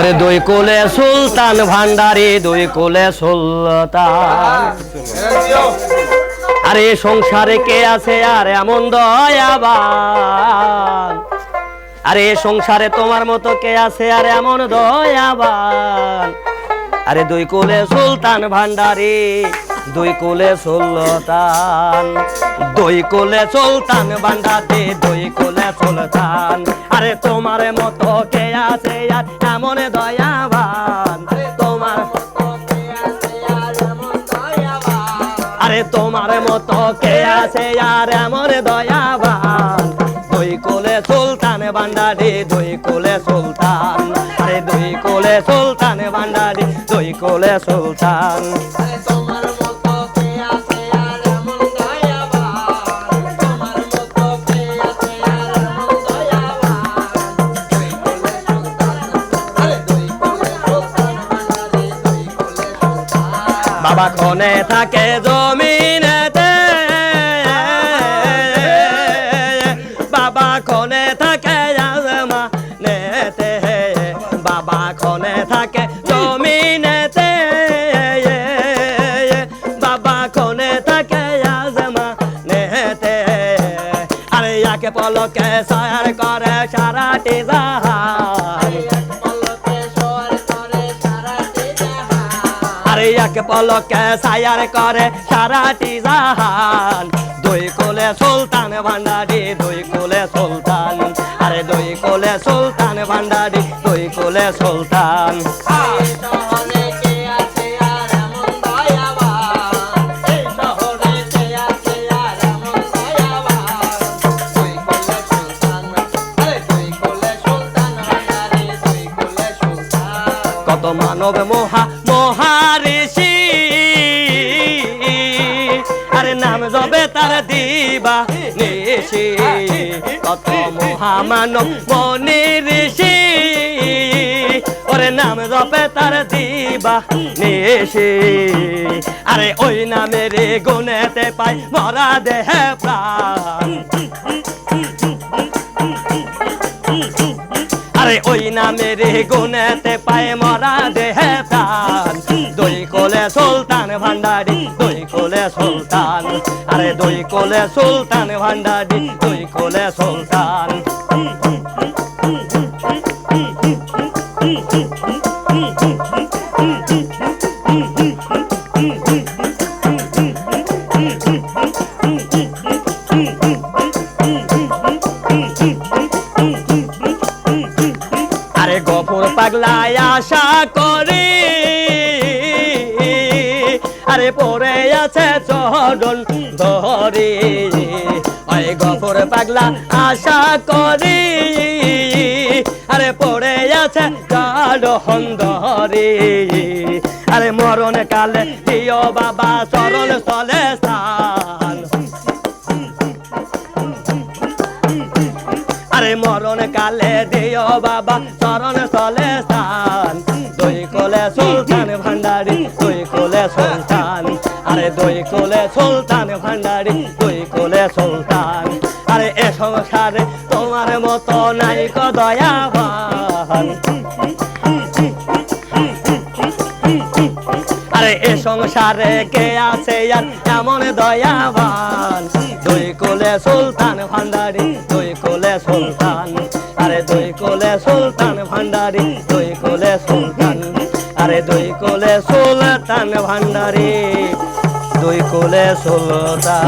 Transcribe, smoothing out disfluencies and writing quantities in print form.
ওরে দুই কোলে সুলতান ভান্ডারি দুই কোলে সুলতান আরে সংসারে কে আছে আর এমন দয়াবান আরে সংসারে তোমার মতো কে আছে আর এমন দয়াবান আরে দুই কোলে সুলতান ভান্ডারি দুই কোলে সুলতান দুই কোলে সুলতান ভান্ডারি দুই কোলে সুলতান আরে তোমার মতো কে আছে আর এমন দয়াবান তোমার আরে তোমার মতো কে আছে আর এমন দয়াবান দুই কোলে সুলতান ভান্ডারি দুই কোলে সুলতান আরে দুই কোলে সুলতান ভান্ডারি দুই কোলে সুলতান বাবা কোনে থাকে জমিনেতে বাবা কোনে থাকে আসমানেতে বাবা কোনে থাকে জমিনেতে বাবা কোনে থাকে আসমানেতে আরে একে পলকে সায়ার করে সারাটি জাহান আরে এক পলকে সায়ার করে সারাটি জাহান দুই কোলে সুলতান ভান্ডারি দুই কোলে সুলতান আরে দুই কোলে সুলতান ভান্ডারি দুই কোলে সুলতান কত মানব মহারিষি আরে নাম জবে তার দিবা নিশি কত মহামানব মনি ঋষি ওরে নাম জবে তার দিবা নিশি আরে ওই নামের গুণেতে পাই মরা দেহে প্রাণ আরে ওই নামের গুণেতে পায় মরা দেহে প্রাণ দুই কোলে সুলতান ভান্ডারি দুই কোলে সুলতান আরে দুই কোলে সুলতান ভান্ডারি দুই কোলে সুলতান আরে গফুর পাগলায় আশা করি আরে পড়ে আছে চরণ ধরি ওই গফুর পাগলা আশা করি আরে পড়ে আছে চরণ ধরি আরে মরণ কালে দিও বাবা চরণ স্থলে স্থান আরে মরণ কালে দিও বাবা চরণ স্থলে স্থান দুই কোলে সুলতান ভান্ডারি দুই কোলে সুলতান আরে দুই কোলে সুলতান ভান্ডারি দুই কোলে সুলতান আরে এ সংসারে তোমার মতো নাই কো দয়াবান আরে এ সংসারে কে আছে আর এমন দয়াবান দুই কোলে সুলতান ভান্ডারি দুই কোলে সুলতান আরে দুই কোলে সুলতান ভান্ডারি দুই কোলে সুলতান আরে দুই কোলে সুলতান ভান্ডারি দুই কোলে সুলতান